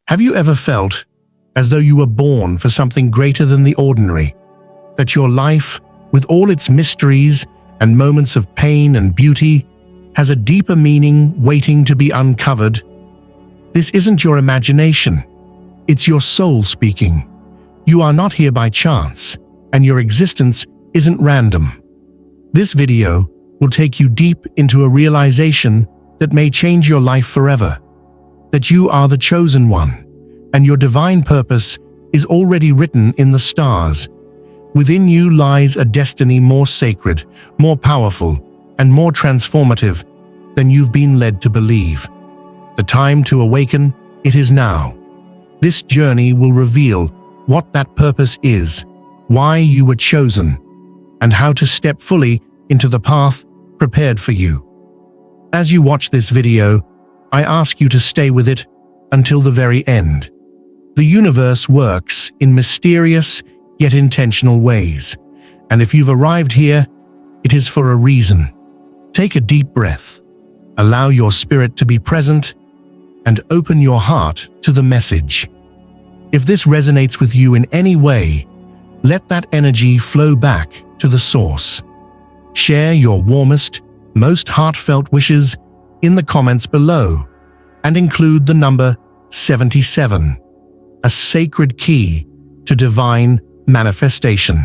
Have you ever felt as though you were born for something greater than the ordinary? That your life, with all its mysteries and moments of pain and beauty, has a deeper meaning waiting to be uncovered? This isn't your imagination. It's your soul speaking. You are not here by chance, and your existence isn't random. This video will take you deep into a realization that may change your life forever. That you are the chosen one, and your divine purpose is already written in the stars. Within you lies a destiny more sacred, more powerful, and more transformative than you've been led to believe. The time to awaken, it is now. This journey will reveal what that purpose is, why you were chosen, and how to step fully into the path prepared for you. As you watch this video, I ask you to stay with it until the very end. The universe works in mysterious yet intentional ways, and if you've arrived here, it is for a reason. Take a deep breath, allow your spirit to be present, and open your heart to the message. If this resonates with you in any way, let that energy flow back to the source. Share your warmest, most heartfelt wishes in the comments below, and include the number 77, a sacred key to divine manifestation.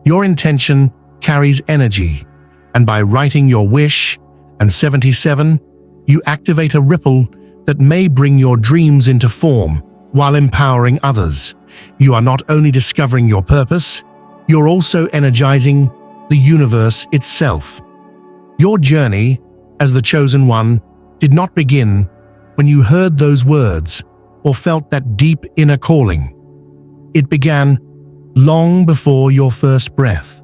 Your intention carries energy, and by writing your wish and 77, you activate a ripple that may bring your dreams into form while empowering others. You are not only discovering your purpose, you're also energizing the universe itself. Your journey as the chosen one did not begin when you heard those words or felt that deep inner calling. It began long before your first breath,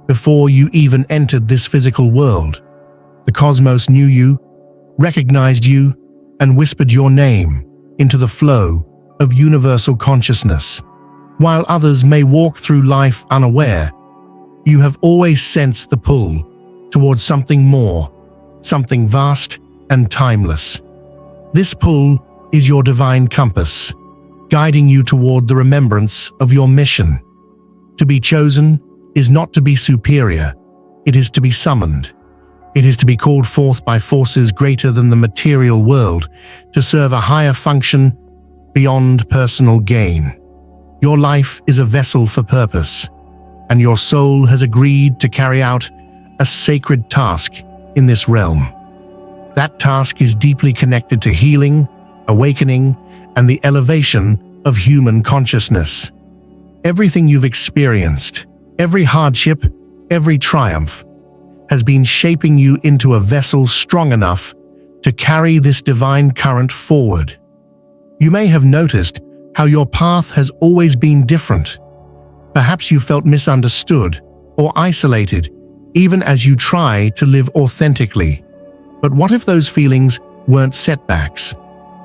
before you even entered this physical world. The cosmos knew you, recognized you, and whispered your name into the flow of universal consciousness. While others may walk through life unaware, you have always sensed the pull towards something more, something vast and timeless. This pull is your divine compass, guiding you toward the remembrance of your mission. To be chosen is not to be superior, it is to be summoned. It is to be called forth by forces greater than the material world to serve a higher function beyond personal gain. Your life is a vessel for purpose, and your soul has agreed to carry out a sacred task in this realm. That task is deeply connected to healing, awakening, and the elevation of human consciousness. Everything you've experienced, every hardship, every triumph, has been shaping you into a vessel strong enough to carry this divine current forward. You may have noticed how your path has always been different. Perhaps you felt misunderstood or isolated, even as you try to live authentically. But what if those feelings weren't setbacks?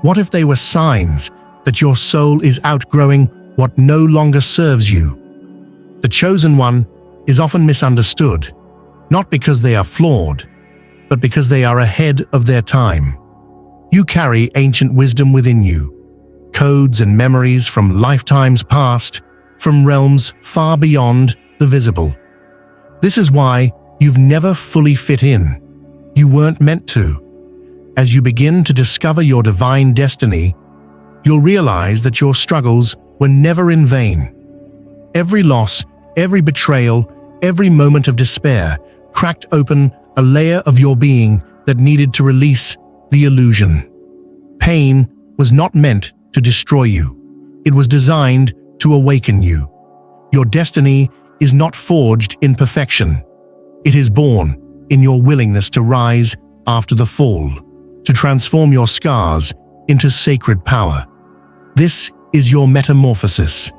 What if they were signs that your soul is outgrowing what no longer serves you? The chosen one is often misunderstood, not because they are flawed, but because they are ahead of their time. You carry ancient wisdom within you, codes and memories from lifetimes past, from realms far beyond the visible. This is why you've never fully fit in. You weren't meant to. As you begin to discover your divine destiny, you'll realize that your struggles were never in vain. Every loss, every betrayal, every moment of despair cracked open a layer of your being that needed to release the illusion. Pain was not meant to destroy you. It was designed to awaken you. Your destiny is not forged in perfection. It is born in your willingness to rise after the fall, to transform your scars into sacred power. This is your metamorphosis.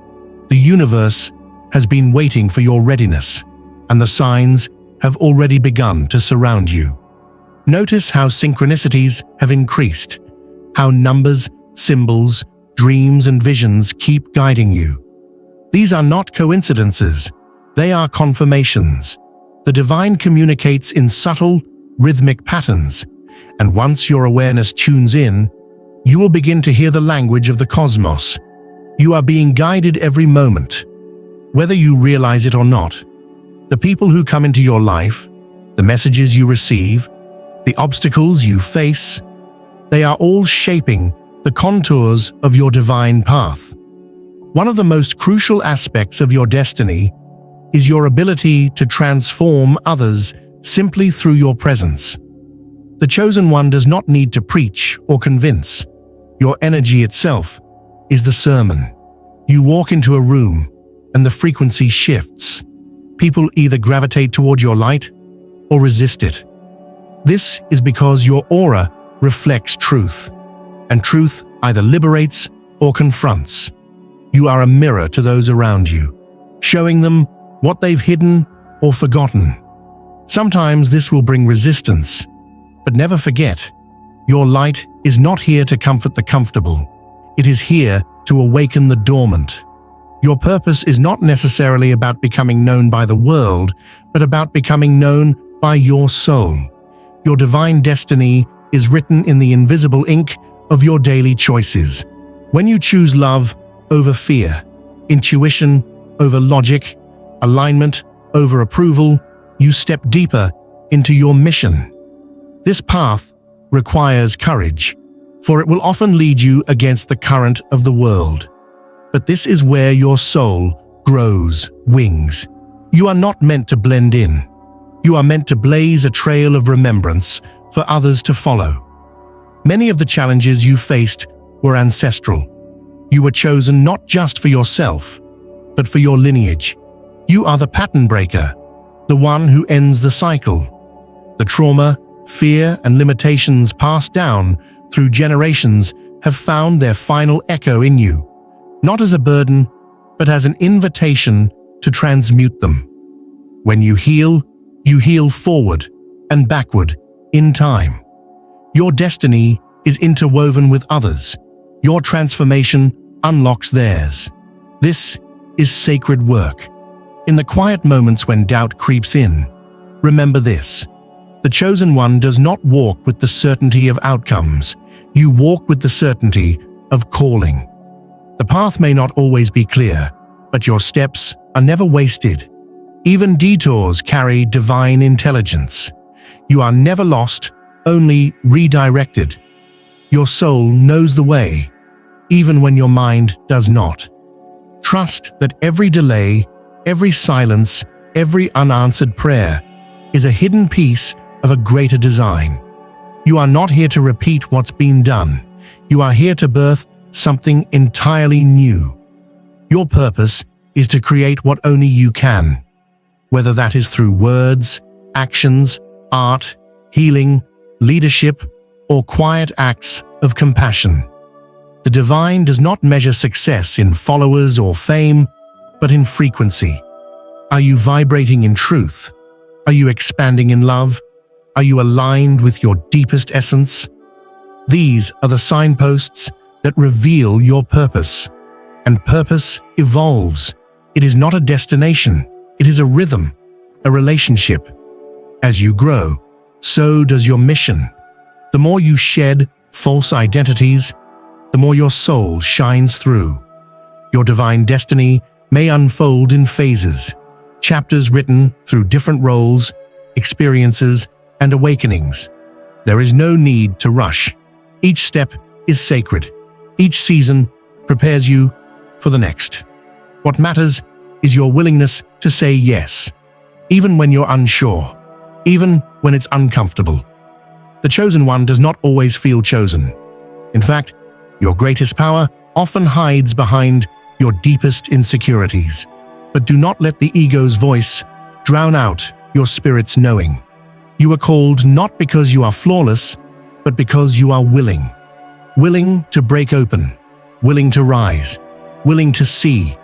The universe has been waiting for your readiness, and the signs have already begun to surround you. Notice how synchronicities have increased, how numbers, symbols, dreams, and visions keep guiding you. These are not coincidences, they are confirmations. The divine communicates in subtle, rhythmic patterns, and once your awareness tunes in, you will begin to hear the language of the cosmos. You are being guided every moment, whether you realize it or not. The people who come into your life, the messages you receive, the obstacles you face, they are all shaping the contours of your divine path. One of the most crucial aspects of your destiny is your ability to transform others simply through your presence. The chosen one does not need to preach or convince. Your energy itself is the sermon. You walk into a room and the frequency shifts. People either gravitate toward your light or resist it. This is because your aura reflects truth, and truth either liberates or confronts. You are a mirror to those around you, showing them what they've hidden or forgotten. Sometimes this will bring resistance, but never forget, your light is not here to comfort the comfortable. It is here to awaken the dormant. Your purpose is not necessarily about becoming known by the world, but about becoming known by your soul. Your divine destiny is written in the invisible ink of your daily choices. When you choose love over fear, intuition over logic, alignment over approval, you step deeper into your mission. This path requires courage, for it will often lead you against the current of the world. But this is where your soul grows wings. You are not meant to blend in. You are meant to blaze a trail of remembrance for others to follow. Many of the challenges you faced were ancestral. You were chosen not just for yourself, but for your lineage. You are the pattern breaker, the one who ends the cycle. The trauma, fear, and limitations passed down through generations have found their final echo in you, not as a burden, but as an invitation to transmute them. When you heal forward and backward in time. Your destiny is interwoven with others. Your transformation unlocks theirs. This is sacred work. In the quiet moments when doubt creeps in, remember this. The chosen one does not walk with the certainty of outcomes. You walk with the certainty of calling. The path may not always be clear, but your steps are never wasted. Even detours carry divine intelligence. You are never lost, only redirected. Your soul knows the way, even when your mind does not. Trust that every delay, every silence, every unanswered prayer is a hidden piece of a greater design. You are not here to repeat what's been done. You are here to birth something entirely new. Your purpose is to create what only you can, whether that is through words, actions, art, healing, leadership, or quiet acts of compassion. The divine does not measure success in followers or fame, but in frequency. Are you vibrating in truth? Are you expanding in love? Are you aligned with your deepest essence? These are the signposts that reveal your purpose. And purpose evolves. It is not a destination. It is a rhythm, a relationship. As you grow, so does your mission. The more you shed false identities, the more your soul shines through. Your divine destiny may unfold in phases, chapters written through different roles, experiences, and awakenings. There is no need to rush. Each step is sacred. Each season prepares you for the next. What matters is your willingness to say yes, even when you're unsure, even when it's uncomfortable. The chosen one does not always feel chosen. In fact, your greatest power often hides behind your deepest insecurities. But do not let the ego's voice drown out your spirit's knowing. You are called not because you are flawless, but because you are willing. Willing to break open, willing to rise, willing to see,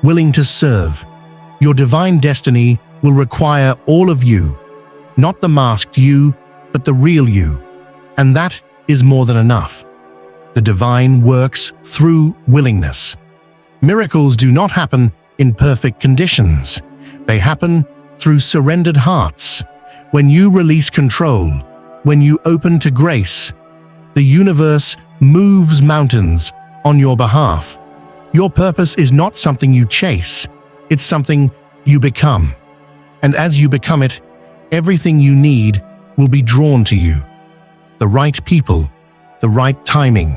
willing to serve. Your divine destiny will require all of you, not the masked you, but the real you. And that is more than enough. The divine works through willingness. Miracles do not happen in perfect conditions. They happen through surrendered hearts. When you release control, when you open to grace, the universe moves mountains on your behalf. Your purpose is not something you chase, it's something you become. And as you become it, everything you need will be drawn to you. The right people, the right timing,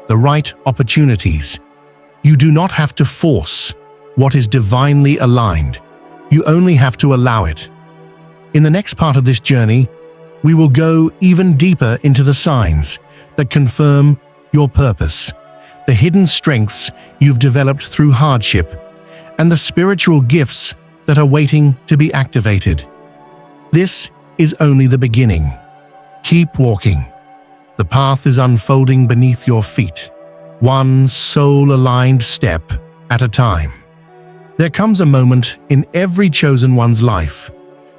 the right opportunities. You do not have to force what is divinely aligned. You only have to allow it. In the next part of this journey, we will go even deeper into the signs that confirm your purpose, the hidden strengths you've developed through hardship, and the spiritual gifts that are waiting to be activated. This is only the beginning. Keep walking. The path is unfolding beneath your feet, one soul-aligned step at a time. There comes a moment in every chosen one's life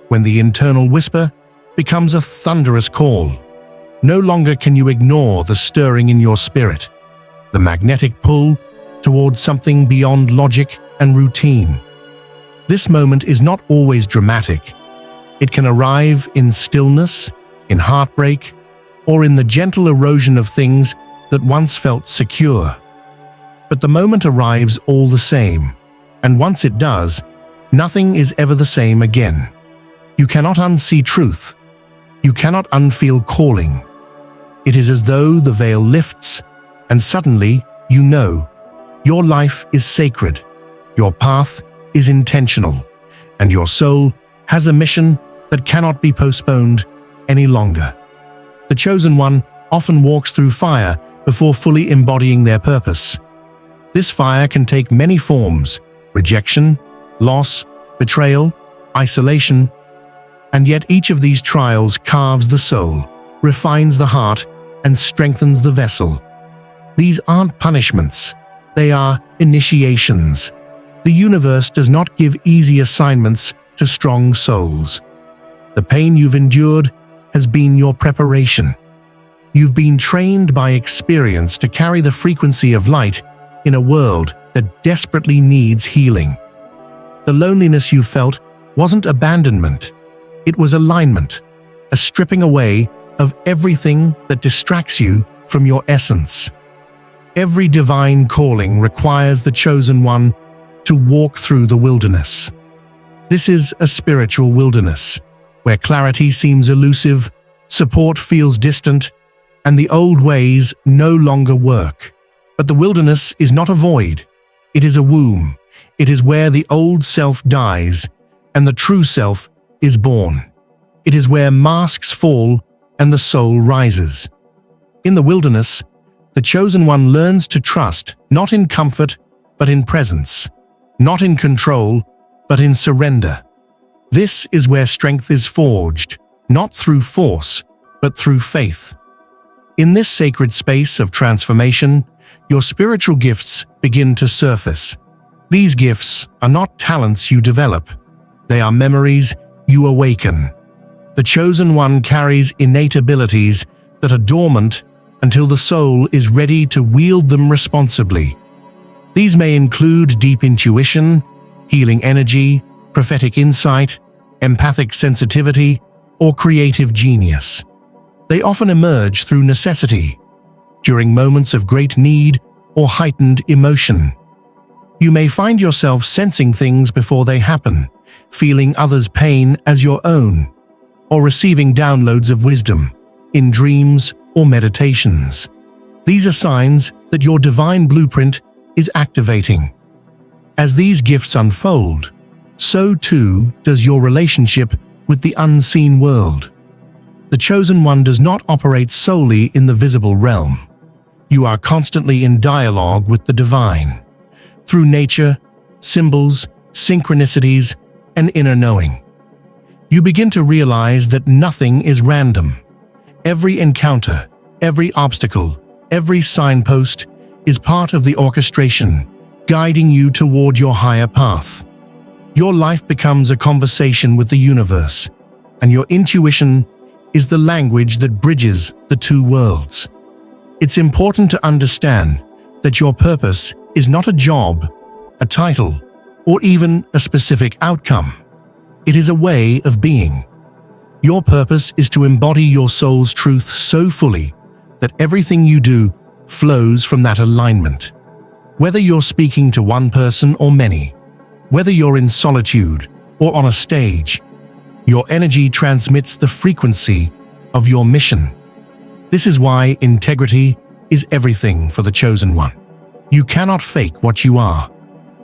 when the internal whisper becomes a thunderous call. No longer can you ignore the stirring in your spirit, the magnetic pull towards something beyond logic and routine. This moment is not always dramatic. It can arrive in stillness, in heartbreak, or in the gentle erosion of things that once felt secure. But the moment arrives all the same, and once it does, nothing is ever the same again. You cannot unsee truth. You cannot unfeel calling. It is as though the veil lifts, and suddenly you know your life is sacred, your path is intentional, and your soul has a mission that cannot be postponed any longer. The chosen one often walks through fire before fully embodying their purpose. This fire can take many forms: rejection, loss, betrayal, isolation, and yet each of these trials carves the soul, refines the heart, and strengthens the vessel. These aren't punishments, they are initiations. The universe does not give easy assignments to strong souls. The pain you've endured has been your preparation. You've been trained by experience to carry the frequency of light in a world that desperately needs healing. The loneliness you felt wasn't abandonment, it was alignment, a stripping away of everything that distracts you from your essence. Every divine calling requires the chosen one to walk through the wilderness. This is a spiritual wilderness, where clarity seems elusive, support feels distant, and the old ways no longer work. But the wilderness is not a void, it is a womb. It is where the old self dies and the true self is born. It is where masks fall and the soul rises. In the wilderness, the chosen one learns to trust, not in comfort, but in presence, not in control, but in surrender. This is where strength is forged, not through force, but through faith. In this sacred space of transformation, your spiritual gifts begin to surface. These gifts are not talents you develop, they are memories you awaken. The chosen one carries innate abilities that are dormant until the soul is ready to wield them responsibly. These may include deep intuition, healing energy, prophetic insight, empathic sensitivity, or creative genius. They often emerge through necessity, during moments of great need or heightened emotion. You may find yourself sensing things before they happen, feeling others' pain as your own, or receiving downloads of wisdom in dreams or meditations. These are signs that your divine blueprint is activating. As these gifts unfold, so too does your relationship with the unseen world. The chosen one does not operate solely in the visible realm. You are constantly in dialogue with the divine, through nature, symbols, synchronicities, and inner knowing. You begin to realize that nothing is random. Every encounter, every obstacle, every signpost is part of the orchestration, guiding you toward your higher path. Your life becomes a conversation with the universe, and your intuition is the language that bridges the two worlds. It's important to understand that your purpose is not a job, a title, or even a specific outcome. It is a way of being. Your purpose is to embody your soul's truth so fully that everything you do flows from that alignment. Whether you're speaking to one person or many, whether you're in solitude or on a stage, your energy transmits the frequency of your mission. This is why integrity is everything for the chosen one. You cannot fake what you are.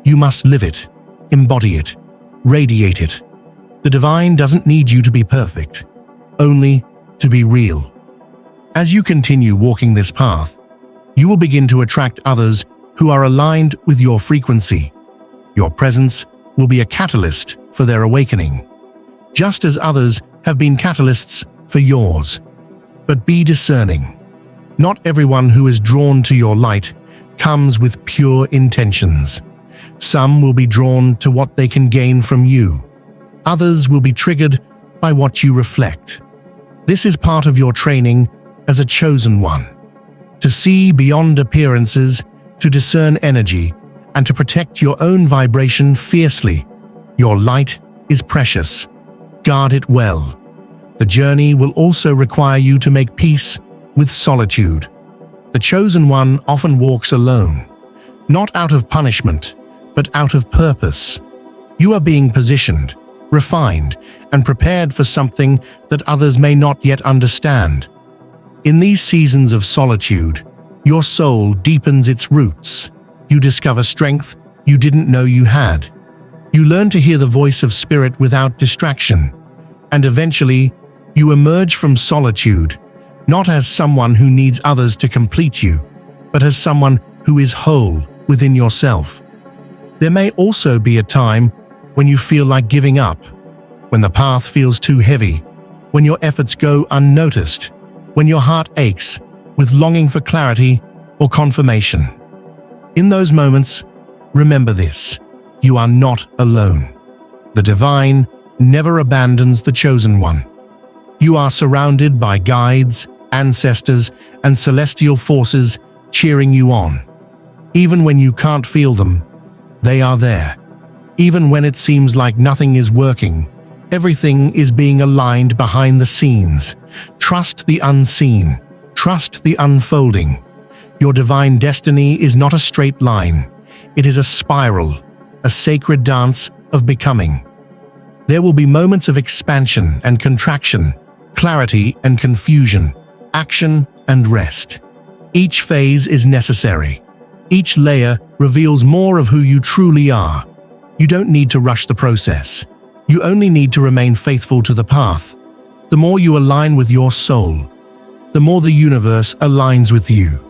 You must live it, embody it, radiate it. The divine doesn't need you to be perfect, only to be real. As you continue walking this path, you will begin to attract others who are aligned with your frequency. Your presence will be a catalyst for their awakening, just as others have been catalysts for yours. But be discerning. Not everyone who is drawn to your light comes with pure intentions. Some will be drawn to what they can gain from you. Others will be triggered by what you reflect. This is part of your training as a chosen one. To see beyond appearances, to discern energy, and to protect your own vibration fiercely. Your light is precious. Guard it well. The journey will also require you to make peace with solitude. The chosen one often walks alone, not out of punishment, but out of purpose. You are being positioned, refined, and prepared for something that others may not yet understand. In these seasons of solitude, your soul deepens its roots. You discover strength you didn't know you had. You learn to hear the voice of spirit without distraction. And eventually, you emerge from solitude, not as someone who needs others to complete you, but as someone who is whole within yourself. There may also be a time when you feel like giving up, when the path feels too heavy, when your efforts go unnoticed, when your heart aches with longing for clarity or confirmation. In those moments, remember this: you are not alone. The divine never abandons the chosen one. You are surrounded by guides, ancestors, and celestial forces cheering you on. Even when you can't feel them, they are there. Even when it seems like nothing is working, everything is being aligned behind the scenes. Trust the unseen. Trust the unfolding. Your divine destiny is not a straight line. It is a spiral, a sacred dance of becoming. There will be moments of expansion and contraction, clarity and confusion, action and rest. Each phase is necessary. Each layer reveals more of who you truly are. You don't need to rush the process. You only need to remain faithful to the path. The more you align with your soul, the more the universe aligns with you.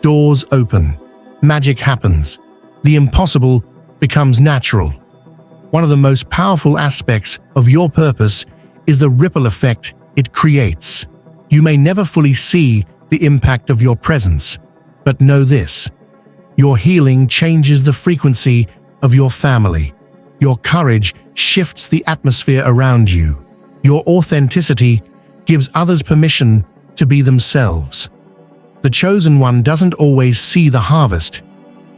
Doors open, magic happens, the impossible becomes natural. One of the most powerful aspects of your purpose is the ripple effect it creates. You may never fully see the impact of your presence, but know this: your healing changes the frequency of your family. Your courage shifts the atmosphere around you. Your authenticity gives others permission to be themselves. The chosen one doesn't always see the harvest,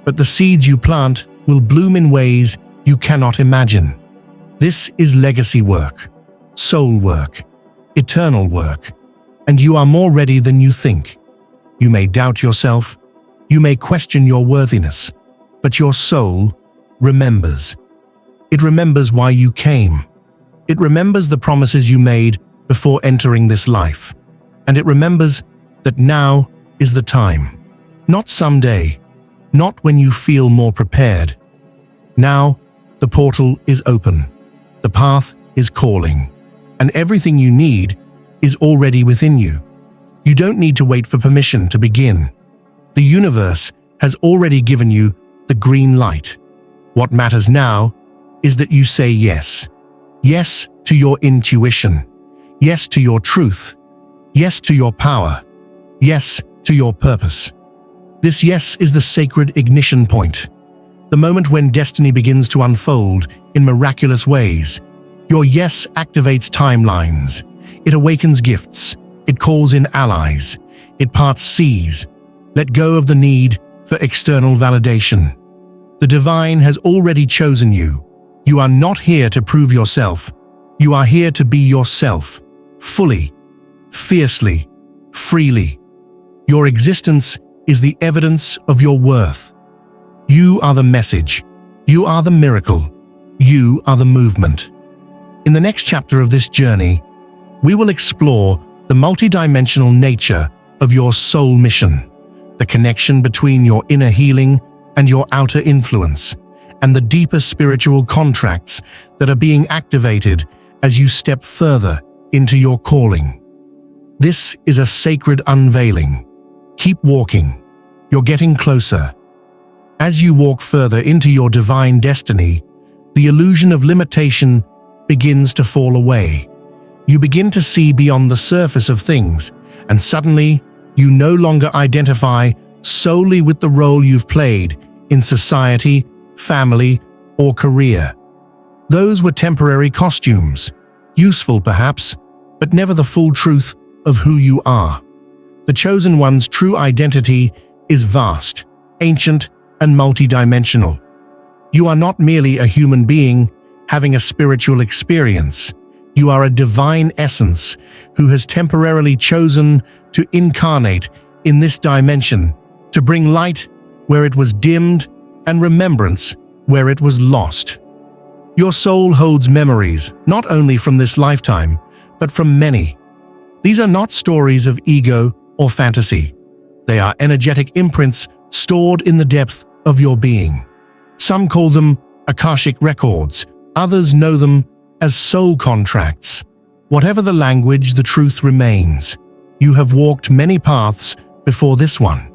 but the seeds you plant will bloom in ways you cannot imagine. This is legacy work, soul work, eternal work, and you are more ready than you think. You may doubt yourself, you may question your worthiness, but your soul remembers. It remembers why you came. It remembers the promises you made before entering this life. And it remembers that now is the time. Not someday, not when you feel more prepared. Now, the portal is open. The path is calling. And everything you need is already within you. You don't need to wait for permission to begin. The universe has already given you the green light. What matters now is that you say yes. Yes to your intuition. Yes to your truth. Yes to your power. Yes to your purpose. This yes is the sacred ignition point. The moment when destiny begins to unfold in miraculous ways. Your yes activates timelines. It awakens gifts. It calls in allies. It parts seas. Let go of the need for external validation. The divine has already chosen you. You are not here to prove yourself. You are here to be yourself, fully, fiercely, freely. Your existence is the evidence of your worth. You are the message. You are the miracle. You are the movement. In the next chapter of this journey, we will explore the multidimensional nature of your soul mission, the connection between your inner healing and your outer influence, and the deeper spiritual contracts that are being activated as you step further into your calling. This is a sacred unveiling. Keep walking. You're getting closer. As you walk further into your divine destiny, the illusion of limitation begins to fall away. You begin to see beyond the surface of things, and suddenly you no longer identify solely with the role you've played in society, family, or career. Those were temporary costumes, useful perhaps, but never the full truth of who you are. The Chosen One's true identity is vast, ancient, and multidimensional. You are not merely a human being having a spiritual experience. You are a divine essence who has temporarily chosen to incarnate in this dimension, to bring light where it was dimmed and remembrance where it was lost. Your soul holds memories, not only from this lifetime, but from many. These are not stories of ego or fantasy. They are energetic imprints stored in the depth of your being. Some call them Akashic records, others know them as soul contracts. Whatever the language, the truth remains. You have walked many paths before this one.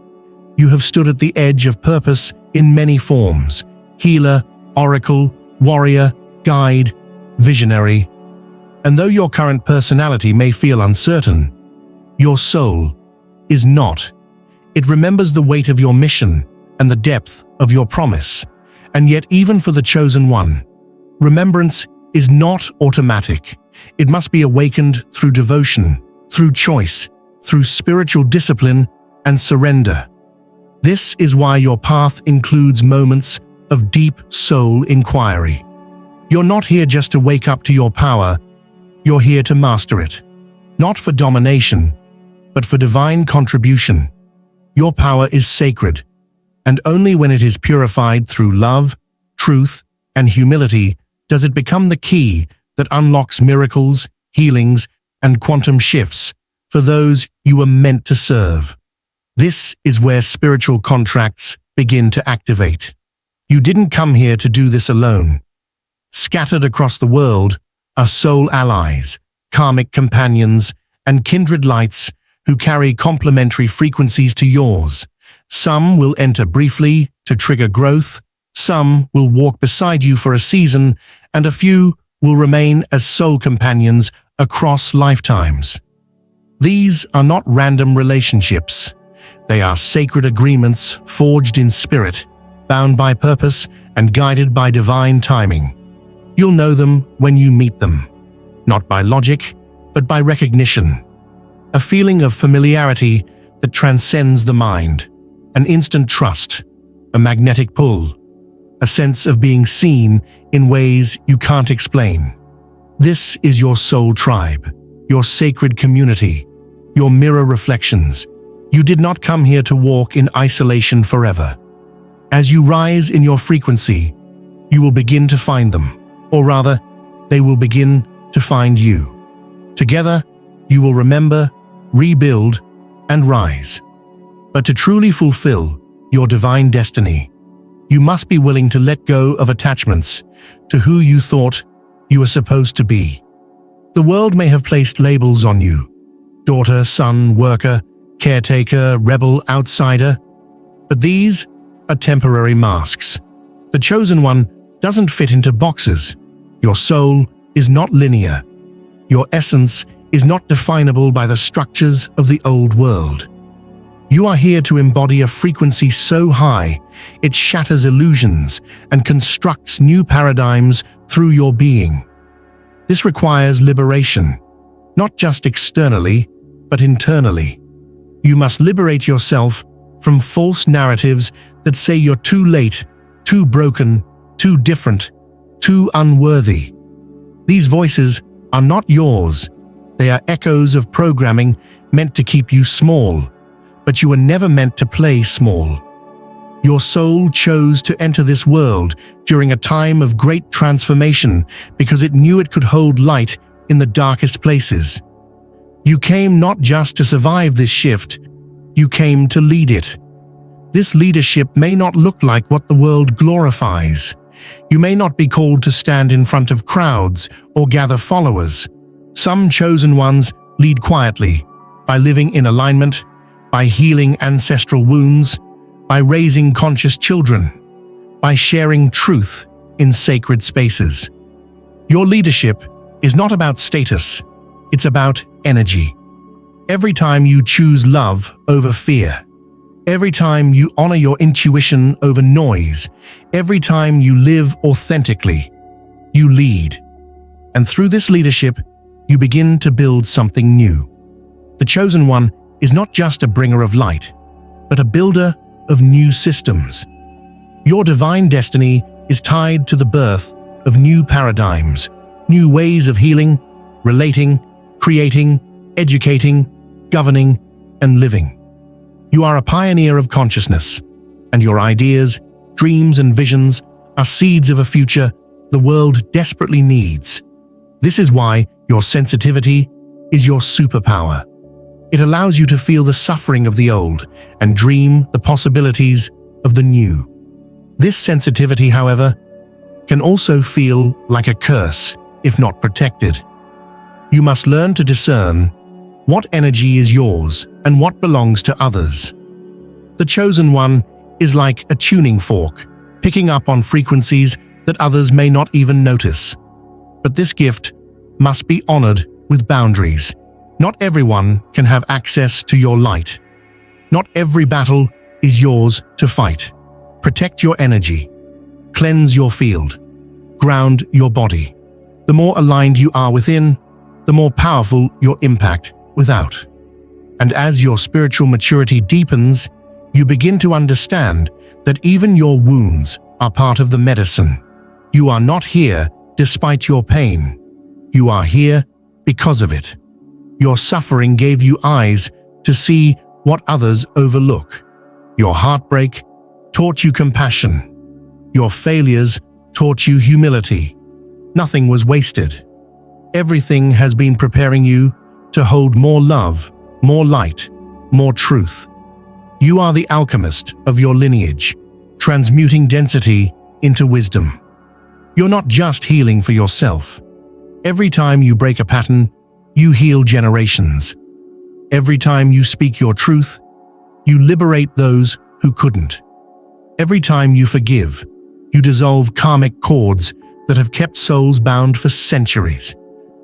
You have stood at the edge of purpose in many forms: healer, oracle, warrior, guide, visionary. And though your current personality may feel uncertain, your soul is not. It remembers the weight of your mission and the depth of your promise. And yet, even for the Chosen One, remembrance is not automatic. It must be awakened through devotion, through choice, through spiritual discipline and surrender. This is why your path includes moments of deep soul inquiry. You're not here just to wake up to your power. You're here to master it. Not for domination, but for divine contribution. Your power is sacred, and only when it is purified through love, truth, and humility does it become the key that unlocks miracles, healings, and quantum shifts for those you were meant to serve. This is where spiritual contracts begin to activate. You didn't come here to do this alone. Scattered across the world are soul allies, karmic companions, and kindred lights who carry complementary frequencies to yours. Some will enter briefly to trigger growth, some will walk beside you for a season, and a few will remain as soul companions across lifetimes. These are not random relationships. They are sacred agreements forged in spirit, bound by purpose, and guided by divine timing. You'll know them when you meet them, not by logic, but by recognition. A feeling of familiarity that transcends the mind, an instant trust, a magnetic pull, a sense of being seen in ways you can't explain. This is your soul tribe, your sacred community, your mirror reflections. You did not come here to walk in isolation forever. As you rise in your frequency, you will begin to find them, or rather, they will begin to find you. Together, you will remember, rebuild, and rise. But to truly fulfill your divine destiny, you must be willing to let go of attachments to who you thought you were supposed to be. The world may have placed labels on you: daughter, son, worker, caretaker, rebel, outsider. But these are temporary masks. The Chosen One doesn't fit into boxes. Your soul is not linear. Your essence is not definable by the structures of the old world. You are here to embody a frequency so high it shatters illusions and constructs new paradigms through your being. This requires liberation, not just externally, but internally. You must liberate yourself from false narratives that say you're too late, too broken, too different, too unworthy. These voices are not yours. They are echoes of programming meant to keep you small, but you were never meant to play small. Your soul chose to enter this world during a time of great transformation because it knew it could hold light in the darkest places. You came not just to survive this shift, you came to lead it. This leadership may not look like what the world glorifies. You may not be called to stand in front of crowds or gather followers. Some chosen ones lead quietly, by living in alignment, by healing ancestral wounds, by raising conscious children, by sharing truth in sacred spaces. Your leadership is not about status, it's about energy. Every time you choose love over fear, every time you honor your intuition over noise, every time you live authentically, you lead. And through this leadership, you begin to build something new. The chosen one is not just a bringer of light, but a builder of new systems. Your divine destiny is tied to the birth of new paradigms, new ways of healing, relating, creating, educating, governing, and living. You are a pioneer of consciousness, and your ideas, dreams, and visions are seeds of a future the world desperately needs. This is why your sensitivity is your superpower. It allows you to feel the suffering of the old and dream the possibilities of the new. This sensitivity, however, can also feel like a curse if not protected. You must learn to discern what energy is yours and what belongs to others. The chosen one is like a tuning fork, picking up on frequencies that others may not even notice. But this gift must be honored with boundaries. Not everyone can have access to your light. Not every battle is yours to fight. Protect your energy. Cleanse your field. Ground your body. The more aligned you are within, the more powerful your impact without. And as your spiritual maturity deepens, you begin to understand that even your wounds are part of the medicine. You are not here despite your pain. You are here because of it. Your suffering gave you eyes to see what others overlook. Your heartbreak taught you compassion. Your failures taught you humility. Nothing was wasted. Everything has been preparing you to hold more love, more light, more truth. You are the alchemist of your lineage, transmuting density into wisdom. You're not just healing for yourself. Every time you break a pattern, you heal generations. Every time you speak your truth, you liberate those who couldn't. Every time you forgive, you dissolve karmic cords that have kept souls bound for centuries.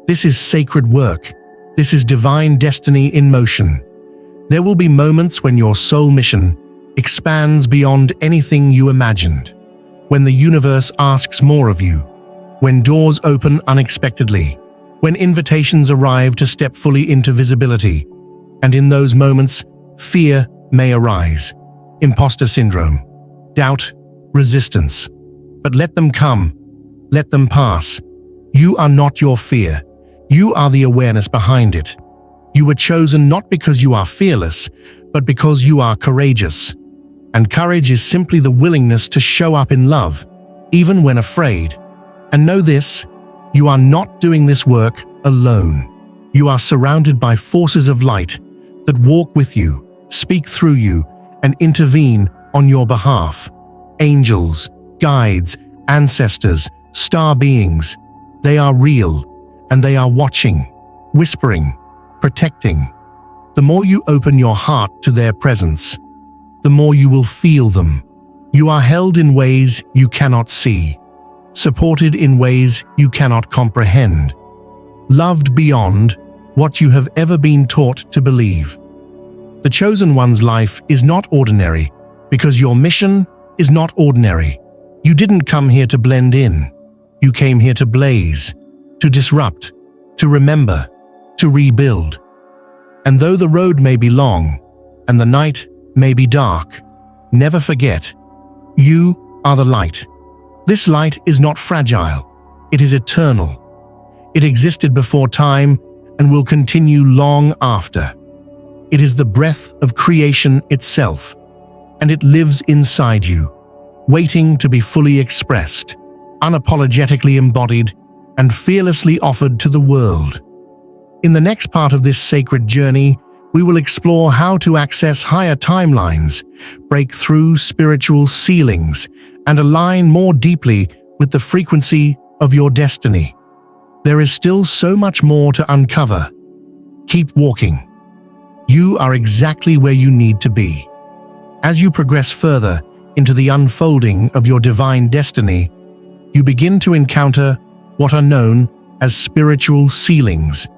This is sacred work. This is divine destiny in motion. There will be moments when your soul mission expands beyond anything you imagined, when the universe asks more of you, when doors open unexpectedly, when invitations arrive to step fully into visibility. And in those moments, fear may arise, imposter syndrome, doubt, resistance. But let them come, let them pass. You are not your fear. You are the awareness behind it. You were chosen not because you are fearless, but because you are courageous. And courage is simply the willingness to show up in love, even when afraid. And know this, you are not doing this work alone. You are surrounded by forces of light that walk with you, speak through you, and intervene on your behalf. Angels, guides, ancestors, star beings. They are real, and they are watching, whispering, protecting. The more you open your heart to their presence, the more you will feel them. You are held in ways you cannot see, supported in ways you cannot comprehend, loved beyond what you have ever been taught to believe. The chosen one's life is not ordinary because your mission is not ordinary. You didn't come here to blend in. You came here to blaze, to disrupt, to remember, to rebuild. And though the road may be long and the night may be dark, never forget, you are the light. This light is not fragile. It is eternal. It existed before time and will continue long after. It is the breath of creation itself, and it lives inside you, waiting to be fully expressed, unapologetically embodied, and fearlessly offered to the world. In the next part of this sacred journey, we will explore how to access higher timelines, break through spiritual ceilings, and align more deeply with the frequency of your destiny. There is still so much more to uncover. Keep walking. You are exactly where you need to be. As you progress further into the unfolding of your divine destiny, you begin to encounter what are known as spiritual ceilings,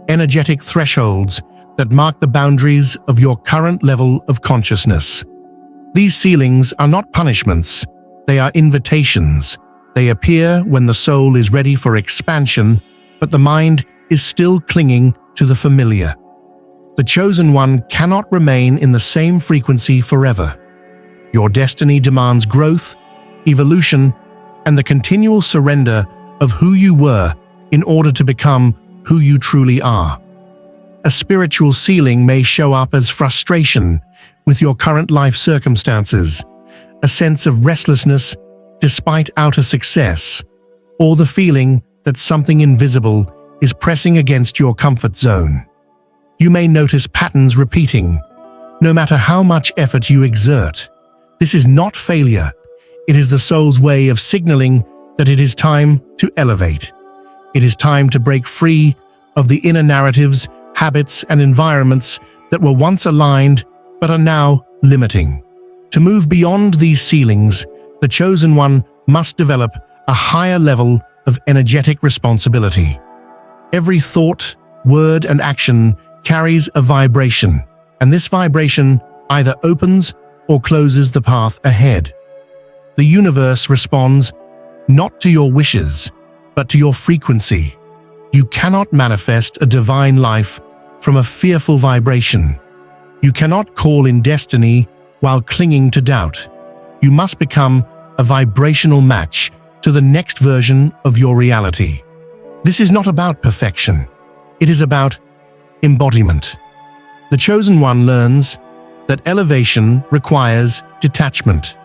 energetic thresholds that mark the boundaries of your current level of consciousness. These ceilings are not punishments, they are invitations. They appear when the soul is ready for expansion, but the mind is still clinging to the familiar. The chosen one cannot remain in the same frequency forever. Your destiny demands growth, evolution, and the continual surrender of who you were in order to become who you truly are. A spiritual ceiling may show up as frustration with your current life circumstances, a sense of restlessness despite outer success, or the feeling that something invisible is pressing against your comfort zone. You may notice patterns repeating, no matter how much effort you exert. This is not failure. It is the soul's way of signaling that it is time to elevate. It is time to break free of the inner narratives, habits, and environments that were once aligned but are now limiting. To move beyond these ceilings, the chosen one must develop a higher level of energetic responsibility. Every thought, word, and action carries a vibration, and this vibration either opens or closes the path ahead. The universe responds not to your wishes, but to your frequency. You cannot manifest a divine life from a fearful vibration. You cannot call in destiny while clinging to doubt. You must become a vibrational match to the next version of your reality. This is not about perfection. It is about embodiment. The chosen one learns that elevation requires detachment.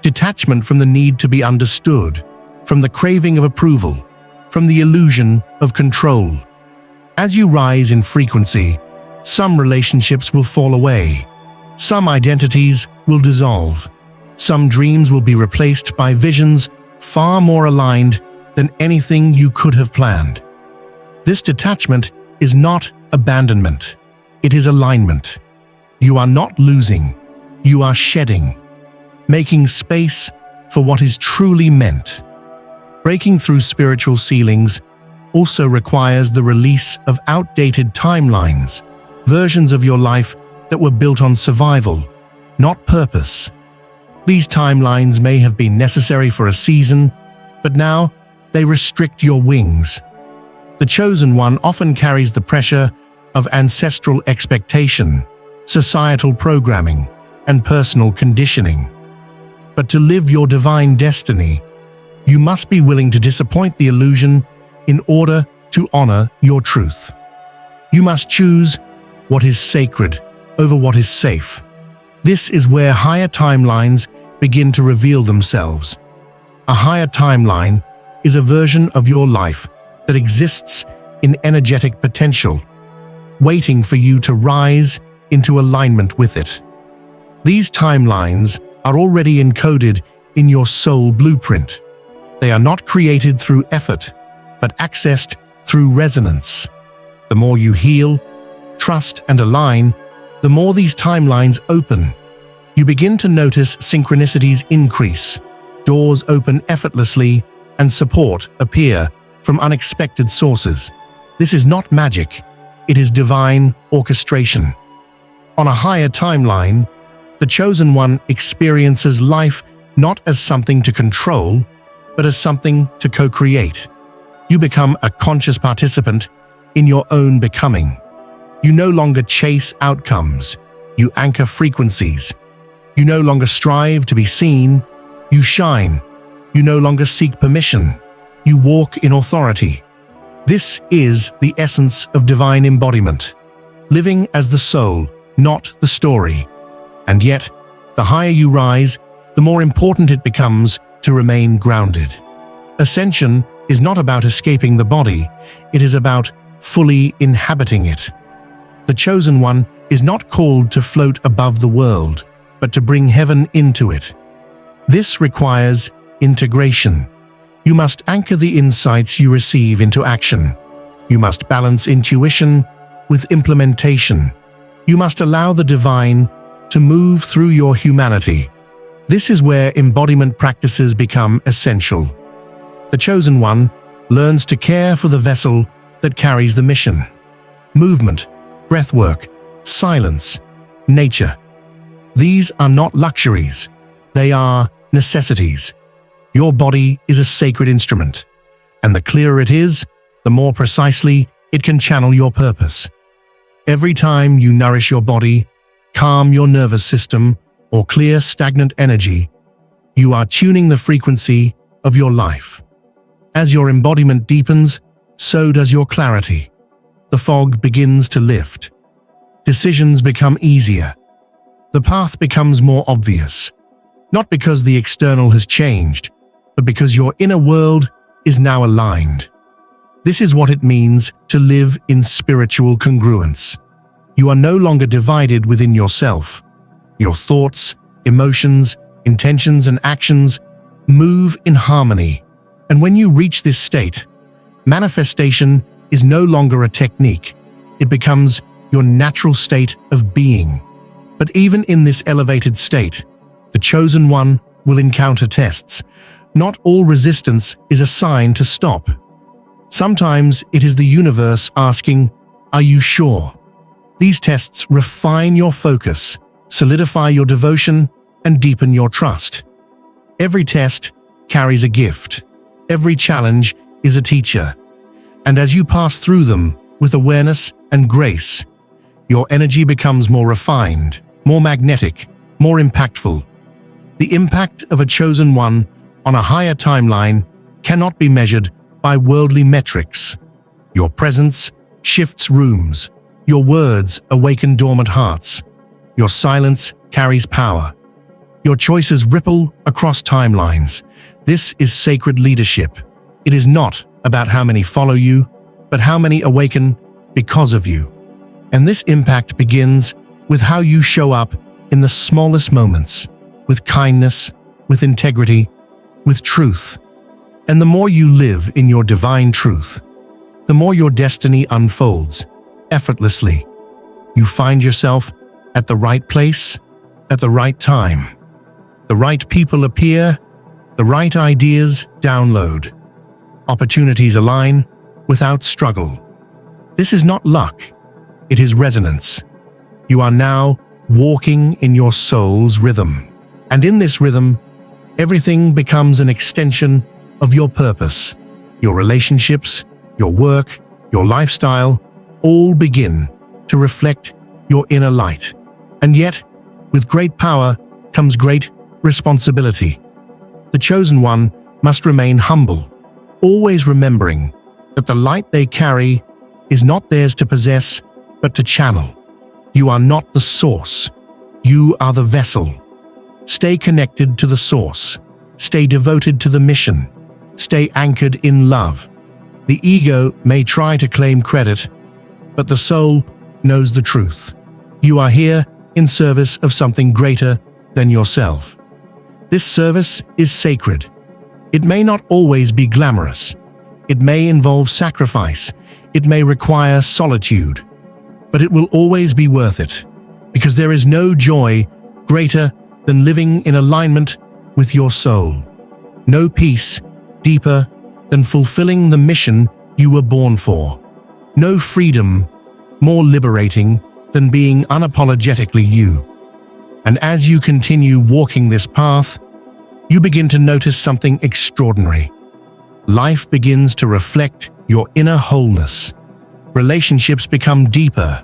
Detachment from the need to be understood, from the craving of approval, from the illusion of control. As you rise in frequency, some relationships will fall away. Some identities will dissolve. Some dreams will be replaced by visions far more aligned than anything you could have planned. This detachment is not abandonment. It is alignment. You are not losing. You are shedding, making space for what is truly meant. Breaking through spiritual ceilings also requires the release of outdated timelines, versions of your life that were built on survival, not purpose. These timelines may have been necessary for a season, but now they restrict your wings. The chosen one often carries the pressure of ancestral expectation, societal programming, and personal conditioning. But to live your divine destiny, you must be willing to disappoint the illusion in order to honor your truth. You must choose what is sacred over what is safe. This is where higher timelines begin to reveal themselves. A higher timeline is a version of your life that exists in energetic potential, waiting for you to rise into alignment with it. These timelines are already encoded in your soul blueprint. They are not created through effort, but accessed through resonance. The more you heal, trust, and align, the more these timelines open. You begin to notice synchronicities increase, doors open effortlessly, and support appear from unexpected sources. This is not magic, it is divine orchestration. On a higher timeline, the chosen one experiences life not as something to control, but as something to co-create. You become a conscious participant in your own becoming. You no longer chase outcomes, you anchor frequencies. You no longer strive to be seen, you shine. You no longer seek permission, you walk in authority. This is the essence of divine embodiment, living as the soul, not the story. And yet, the higher you rise, the more important it becomes to remain grounded. Ascension is not about escaping the body, it is about fully inhabiting it. The chosen one is not called to float above the world, but to bring heaven into it. This requires integration. You must anchor the insights you receive into action. You must balance intuition with implementation. You must allow the divine to move through your humanity. This is where embodiment practices become essential. The chosen one learns to care for the vessel that carries the mission. Movement, breathwork, silence, nature. These are not luxuries. They are necessities. Your body is a sacred instrument, and the clearer it is, the more precisely it can channel your purpose. Every time you nourish your body, calm your nervous system, or clear stagnant energy, you are tuning the frequency of your life. As your embodiment deepens, so does your clarity. The fog begins to lift. Decisions become easier. The path becomes more obvious, not because the external has changed, but because your inner world is now aligned. This is what it means to live in spiritual congruence. You are no longer divided within yourself. Your thoughts, emotions, intentions, and actions move in harmony. And when you reach this state, manifestation is no longer a technique. It becomes your natural state of being. But even in this elevated state, the chosen one will encounter tests. Not all resistance is a sign to stop. Sometimes it is the universe asking, "Are you sure?" These tests refine your focus, solidify your devotion, and deepen your trust. Every test carries a gift. Every challenge is a teacher. And as you pass through them with awareness and grace, your energy becomes more refined, more magnetic, more impactful. The impact of a chosen one on a higher timeline cannot be measured by worldly metrics. Your presence shifts rooms. Your words awaken dormant hearts. Your silence carries power. Your choices ripple across timelines. This is sacred leadership. It is not about how many follow you, but how many awaken because of you. And this impact begins with how you show up in the smallest moments, with kindness, with integrity, with truth. And the more you live in your divine truth, the more your destiny unfolds effortlessly. You find yourself at the right place, at the right time. The right people appear, the right ideas download. Opportunities align without struggle. This is not luck, it is resonance. You are now walking in your soul's rhythm. And in this rhythm, everything becomes an extension of your purpose. Your relationships, your work, your lifestyle, all begin to reflect your inner light. And yet, with great power comes great responsibility. The chosen one must remain humble, always remembering that the light they carry is not theirs to possess, but to channel. You are not the source. You are the vessel. Stay connected to the source. Stay devoted to the mission. Stay anchored in love. The ego may try to claim credit, but the soul knows the truth. You are here in service of something greater than yourself. This service is sacred. It may not always be glamorous. It may involve sacrifice. It may require solitude. But it will always be worth it, because there is no joy greater than living in alignment with your soul. No peace deeper than fulfilling the mission you were born for. No freedom more liberating than being unapologetically you. And as you continue walking this path, you begin to notice something extraordinary. Life begins to reflect your inner wholeness. Relationships become deeper.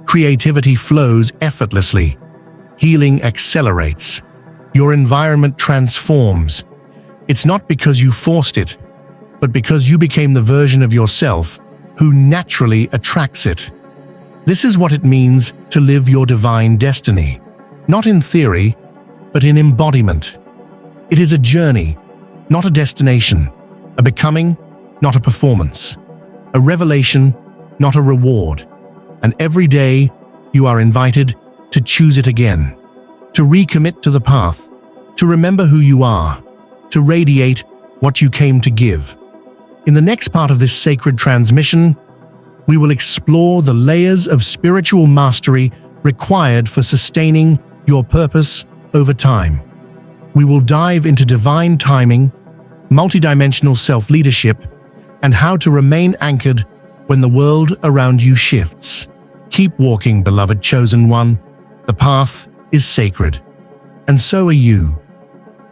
Creativity flows effortlessly. Healing accelerates. Your environment transforms. It's not because you forced it, but because you became the version of yourself who naturally attracts it. This is what it means to live your divine destiny, not in theory, but in embodiment. It is a journey, not a destination, a becoming, not a performance, a revelation, not a reward. And every day, you are invited to choose it again, to recommit to the path, to remember who you are, to radiate what you came to give. In the next part of this sacred transmission, we will explore the layers of spiritual mastery required for sustaining your purpose over time. We will dive into divine timing, multidimensional self-leadership, and how to remain anchored when the world around you shifts. Keep walking, beloved chosen one. The path is sacred, and so are you.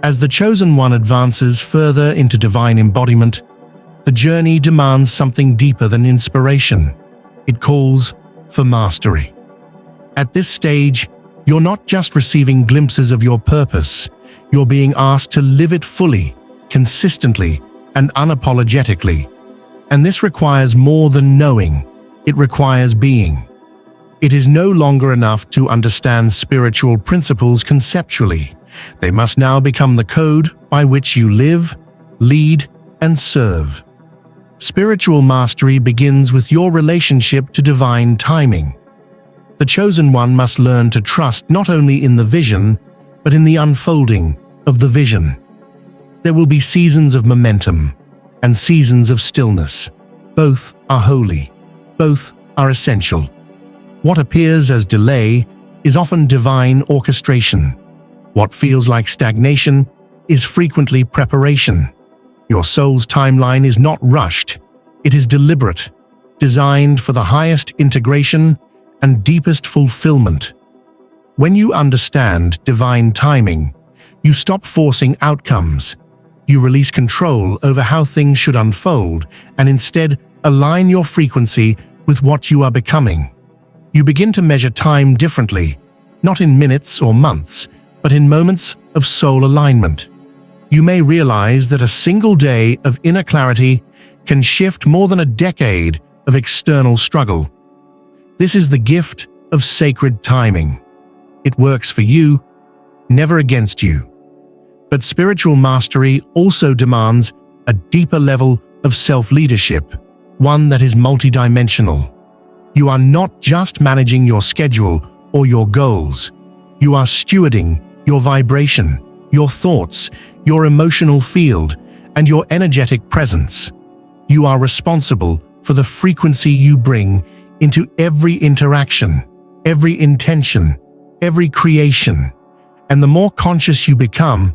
As the chosen one advances further into divine embodiment, the journey demands something deeper than inspiration. It calls for mastery. At this stage, you're not just receiving glimpses of your purpose, you're being asked to live it fully, consistently, and unapologetically. And this requires more than knowing, it requires being. It is no longer enough to understand spiritual principles conceptually. They must now become the code by which you live, lead, and serve. Spiritual mastery begins with your relationship to divine timing. The chosen one must learn to trust not only in the vision, but in the unfolding of the vision. There will be seasons of momentum and seasons of stillness. Both are holy. Both are essential. What appears as delay is often divine orchestration. What feels like stagnation is frequently preparation. Your soul's timeline is not rushed. It is deliberate, designed for the highest integration and deepest fulfillment. When you understand divine timing, you stop forcing outcomes. You release control over how things should unfold and instead align your frequency with what you are becoming. You begin to measure time differently, not in minutes or months, but in moments of soul alignment. You may realize that a single day of inner clarity can shift more than a decade of external struggle. This is the gift of sacred timing. It works for you, never against you. But spiritual mastery also demands a deeper level of self-leadership, one that is multidimensional. You are not just managing your schedule or your goals. You are stewarding your vibration, your thoughts, your emotional field, and your energetic presence. You are responsible for the frequency you bring into every interaction, every intention, every creation. And the more conscious you become,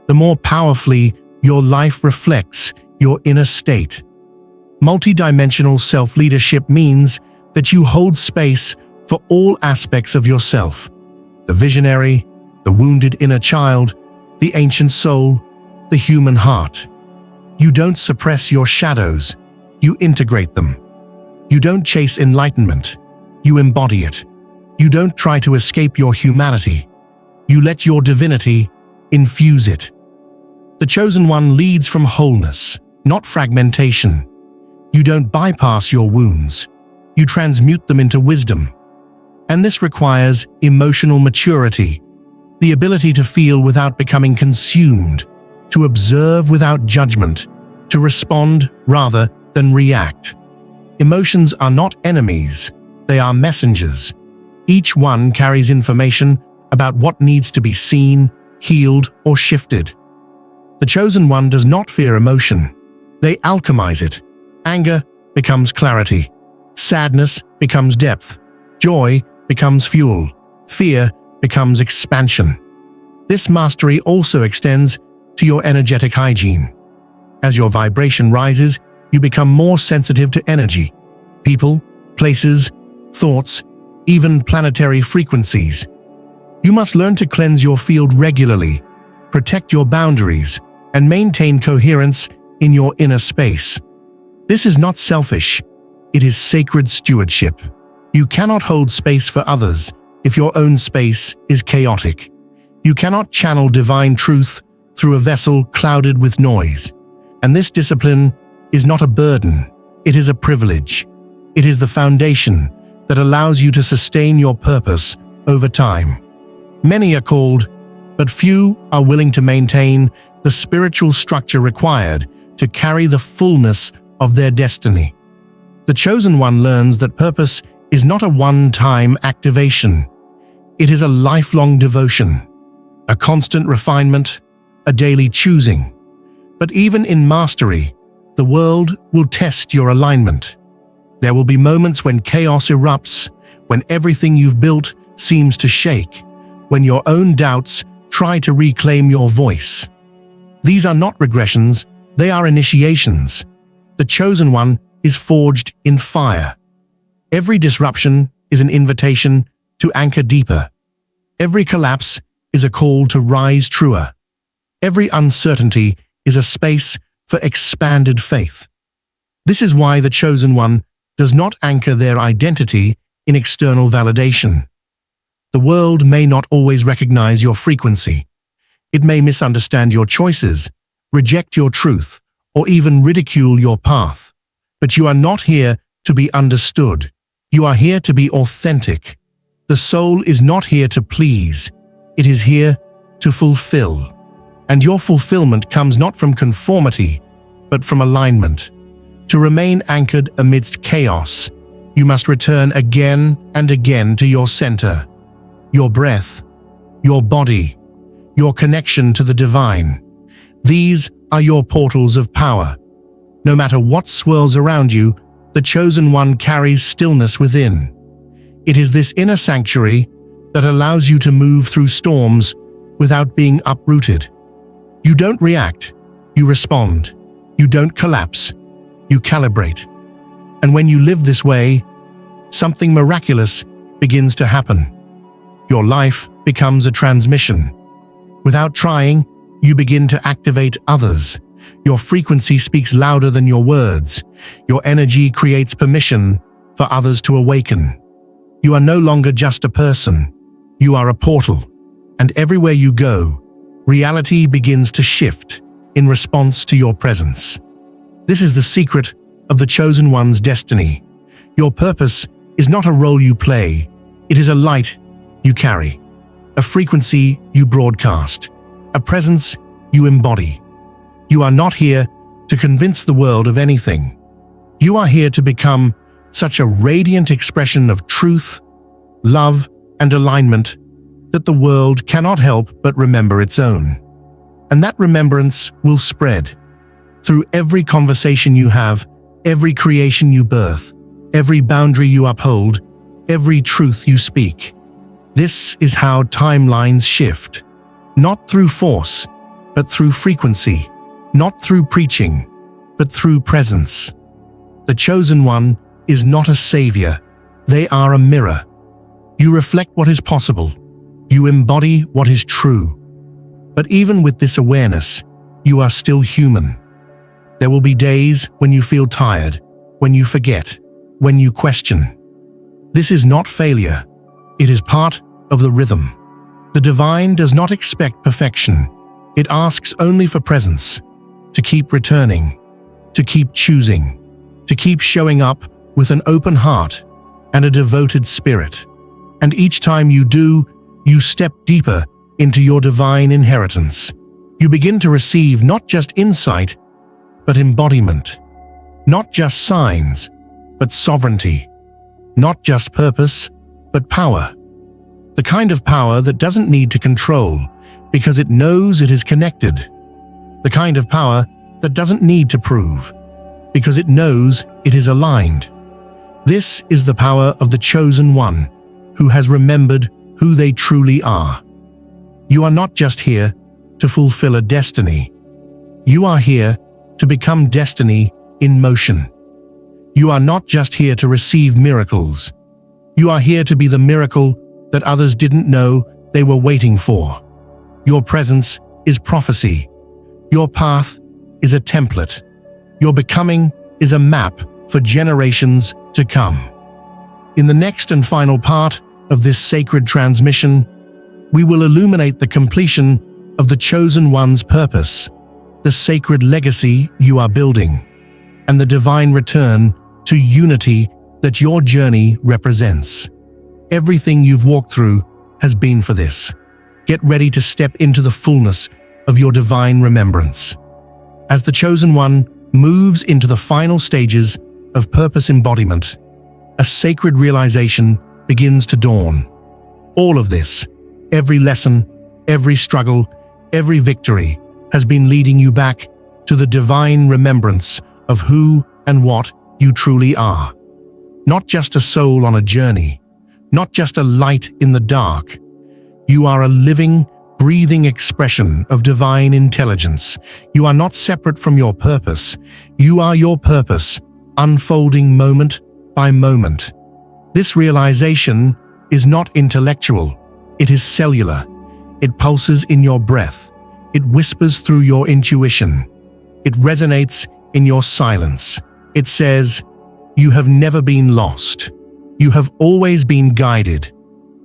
the more powerfully your life reflects your inner state. Multidimensional self-leadership means that you hold space for all aspects of yourself: the visionary, the wounded inner child, the ancient soul, the human heart. You don't suppress your shadows, you integrate them. You don't chase enlightenment, you embody it. You don't try to escape your humanity, you let your divinity infuse it. The chosen one leads from wholeness, not fragmentation. You don't bypass your wounds, you transmute them into wisdom. And this requires emotional maturity, the ability to feel without becoming consumed, to observe without judgment, to respond rather than react. Emotions are not enemies, they are messengers. Each one carries information about what needs to be seen, healed, or shifted. The chosen one does not fear emotion. They alchemize it. Anger becomes clarity. Sadness becomes depth. Joy becomes fuel. Fear becomes expansion. This mastery also extends to your energetic hygiene. As your vibration rises, you become more sensitive to energy, people, places, thoughts, even planetary frequencies. You must learn to cleanse your field regularly, protect your boundaries, and maintain coherence in your inner space. This is not selfish, it is sacred stewardship. You cannot hold space for others if your own space is chaotic. You cannot channel divine truth through a vessel clouded with noise. And this discipline is not a burden, it is a privilege. It is the foundation that allows you to sustain your purpose over time. Many are called, but few are willing to maintain the spiritual structure required to carry the fullness of their destiny. The chosen one learns that purpose is not a one-time activation. It is a lifelong devotion, a constant refinement, a daily choosing. But even in mastery, the world will test your alignment. There will be moments when chaos erupts, when everything you've built seems to shake, when your own doubts try to reclaim your voice. These are not regressions, they are initiations. The chosen one is forged in fire. Every disruption is an invitation to anchor deeper. Every collapse is a call to rise truer. Every uncertainty is a space for expanded faith. This is why the chosen one does not anchor their identity in external validation. The world may not always recognize your frequency. It may misunderstand your choices, reject your truth, or even ridicule your path. But you are not here to be understood. You are here to be authentic. The soul is not here to please. It is here to fulfill. And your fulfillment comes not from conformity, but from alignment. To remain anchored amidst chaos, you must return again and again to your center, your breath, your body, your connection to the divine. These are your portals of power. No matter what swirls around you, the chosen one carries stillness within. It is this inner sanctuary that allows you to move through storms without being uprooted. You don't react, you respond. You don't collapse, you calibrate. And when you live this way, something miraculous begins to happen. Your life becomes a transmission. Without trying, you begin to activate others. Your frequency speaks louder than your words. Your energy creates permission for others to awaken. You are no longer just a person. You are a portal. And everywhere you go, reality begins to shift in response to your presence. This is the secret of the chosen one's destiny. Your purpose is not a role you play. It is a light you carry, a frequency you broadcast, a presence you embody. You are not here to convince the world of anything. You are here to become such a radiant expression of truth, love, and alignment that the world cannot help but remember its own. And that remembrance will spread through every conversation you have, every creation you birth, every boundary you uphold, every truth you speak. This is how timelines shift, not through force, but through frequency, not through preaching, but through presence. The chosen one is not a savior, they are a mirror. You reflect what is possible, you embody what is true. But even with this awareness, you are still human. There will be days when you feel tired, when you forget, when you question. This is not failure. It is part of the rhythm. The divine does not expect perfection. It asks only for presence, to keep returning, to keep choosing, to keep showing up with an open heart and a devoted spirit. And each time you do, you step deeper into your divine inheritance. You begin to receive not just insight, but embodiment. Not just signs, but sovereignty. Not just purpose, but power. The kind of power that doesn't need to control because it knows it is connected. The kind of power that doesn't need to prove because it knows it is aligned. This is the power of the chosen one who has remembered who they truly are. You are not just here to fulfill a destiny. You are here to become destiny in motion. You are not just here to receive miracles. You are here to be the miracle that others didn't know they were waiting for. Your presence is prophecy. Your path is a template. Your becoming is a map for generations to come. In the next and final part of this sacred transmission, we will illuminate the completion of the chosen one's purpose, the sacred legacy you are building, and the divine return to unity that your journey represents. Everything you've walked through has been for this. Get ready to step into the fullness of your divine remembrance. As the chosen one moves into the final stages of purpose embodiment, a sacred realization begins to dawn. All of this, every lesson, every struggle, every victory, has been leading you back to the divine remembrance of who and what you truly are. Not just a soul on a journey, not just a light in the dark. You are a living, breathing expression of divine intelligence. You are not separate from your purpose. You are your purpose, unfolding moment by moment. This realization is not intellectual. It is cellular. It pulses in your breath. It whispers through your intuition. It resonates in your silence. It says, "You have never been lost. You have always been guided."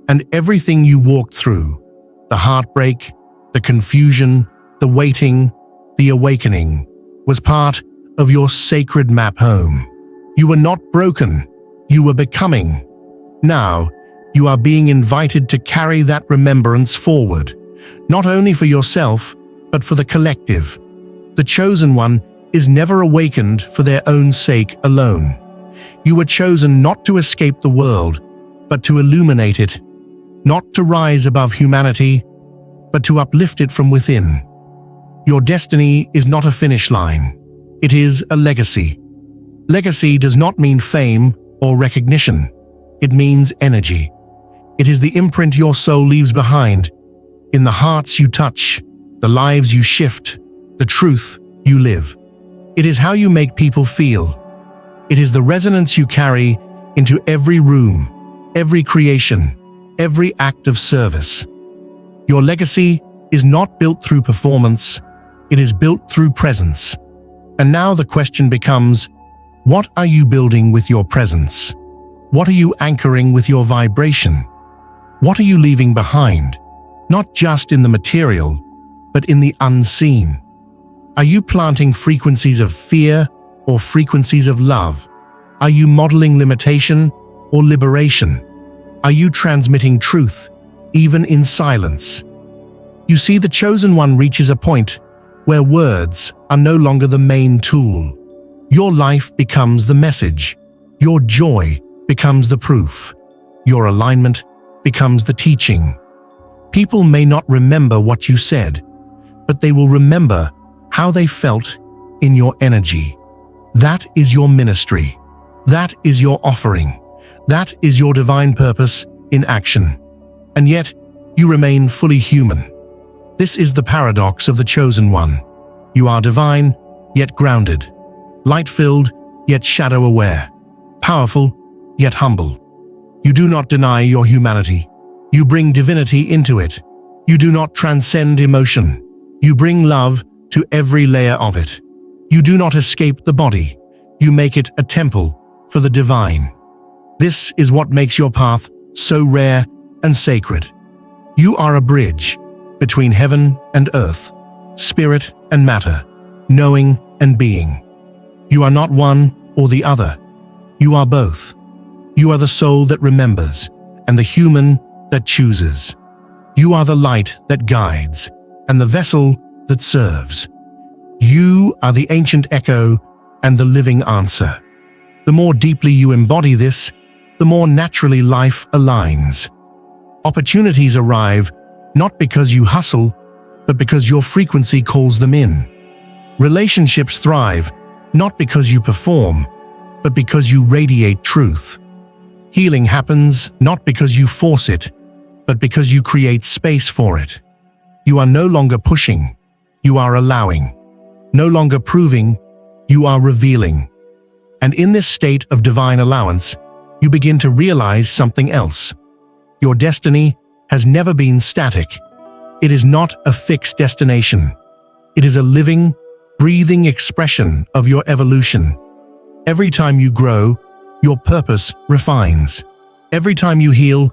And everything you walked through, the heartbreak, the confusion, the waiting, the awakening, was part of your sacred map home. You were not broken. You were becoming. Now, you are being invited to carry that remembrance forward, not only for yourself, but for the collective. The chosen one is never awakened for their own sake alone. You were chosen not to escape the world, but to illuminate it, not to rise above humanity, but to uplift it from within. Your destiny is not a finish line. It is a legacy. Legacy does not mean fame or recognition. It means energy. It is the imprint your soul leaves behind, in the hearts you touch, the lives you shift, the truth you live. It is how you make people feel. It is the resonance you carry into every room, every creation, every act of service. Your legacy is not built through performance, it is built through presence. And now the question becomes, what are you building with your presence? What are you anchoring with your vibration? What are you leaving behind? Not just in the material, but in the unseen. Are you planting frequencies of fear or frequencies of love? Are you modeling limitation or liberation? Are you transmitting truth, even in silence? You see, the chosen one reaches a point where words are no longer the main tool. Your life becomes the message. Your joy becomes the proof. Your alignment becomes the teaching. People may not remember what you said, but they will remember how they felt in your energy. That is your ministry. That is your offering. That is your divine purpose in action. And yet, you remain fully human. This is the paradox of the chosen one. You are divine, yet grounded. Light-filled, yet shadow-aware. Powerful, yet humble. You do not deny your humanity. You bring divinity into it. You do not transcend emotion. You bring love to every layer of it. You do not escape the body. You make it a temple for the divine. This is what makes your path so rare and sacred. You are a bridge between heaven and earth, spirit and matter, knowing and being. You are not one or the other. You are both. You are the soul that remembers and the human that chooses. You are the light that guides and the vessel that serves. You are the ancient echo and the living answer. The more deeply you embody this, the more naturally life aligns. Opportunities arrive not because you hustle, but because your frequency calls them in. Relationships thrive not because you perform, but because you radiate truth. Healing happens not because you force it, but because you create space for it. You are no longer pushing, you are allowing. No longer proving, you are revealing. And in this state of divine allowance, you begin to realize something else. Your destiny has never been static. It is not a fixed destination. It is a living, breathing expression of your evolution. Every time you grow, your purpose refines. Every time you heal,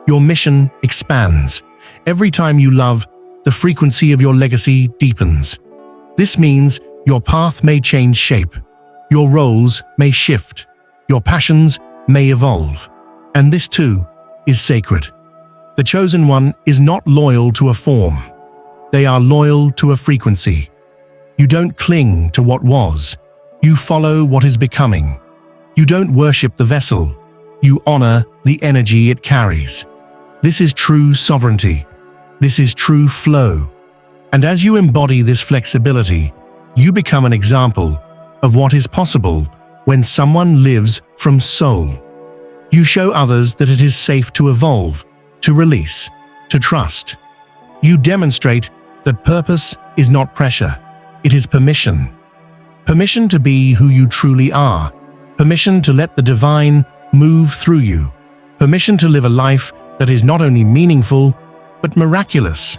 your mission expands. Every time you love, the frequency of your legacy deepens. This means your path may change shape. Your roles may shift. Your passions may evolve. And this too is sacred. The chosen one is not loyal to a form. They are loyal to a frequency. You don't cling to what was. You follow what is becoming. You don't worship the vessel. You honor the energy it carries. This is true sovereignty. This is true flow. And as you embody this flexibility, you become an example of what is possible when someone lives from soul. You show others that it is safe to evolve, to release, to trust. You demonstrate that purpose is not pressure, it is permission. Permission to be who you truly are. Permission to let the divine move through you. Permission to live a life that is not only meaningful, but miraculous.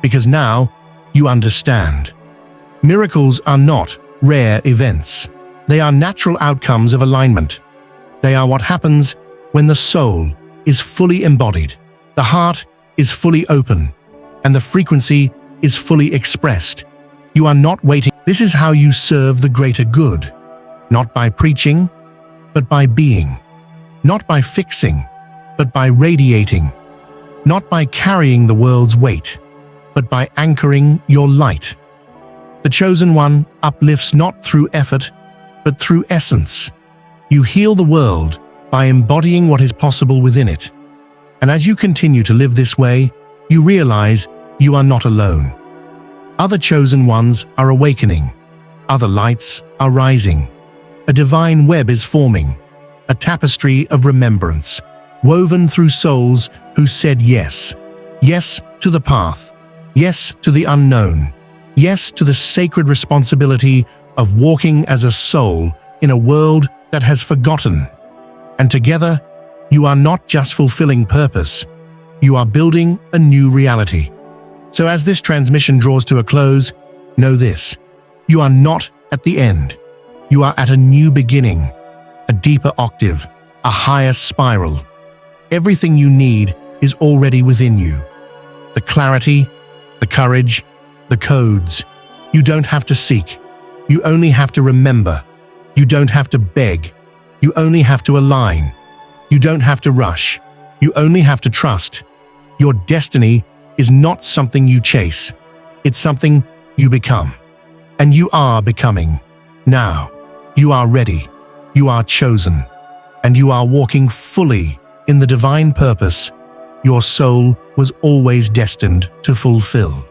Because now you understand. Miracles are not rare events. They are natural outcomes of alignment. They are what happens when the soul is fully embodied, the heart is fully open, and the frequency is fully expressed. You are not waiting. This is how you serve the greater good, not by preaching, but by being, not by fixing, but by radiating, not by carrying the world's weight, but by anchoring your light. The chosen one uplifts not through effort, but through essence. You heal the world by embodying what is possible within it. And as you continue to live this way, you realize you are not alone. Other chosen ones are awakening. Other lights are rising. A divine web is forming, a tapestry of remembrance, woven through souls who said yes. Yes to the path. Yes to the unknown. Yes to the sacred responsibility of walking as a soul in a world that has forgotten. And together, you are not just fulfilling purpose, you are building a new reality. So as this transmission draws to a close, know this: you are not at the end. You are at a new beginning, a deeper octave, a higher spiral. Everything you need is already within you. The clarity, the courage, the codes. You don't have to seek. You only have to remember. You don't have to beg. You only have to align. You don't have to rush. You only have to trust. Your destiny is not something you chase. It's something you become. And you are becoming. Now, you are ready. You are chosen. And you are walking fully in the divine purpose your soul was always destined to fulfill.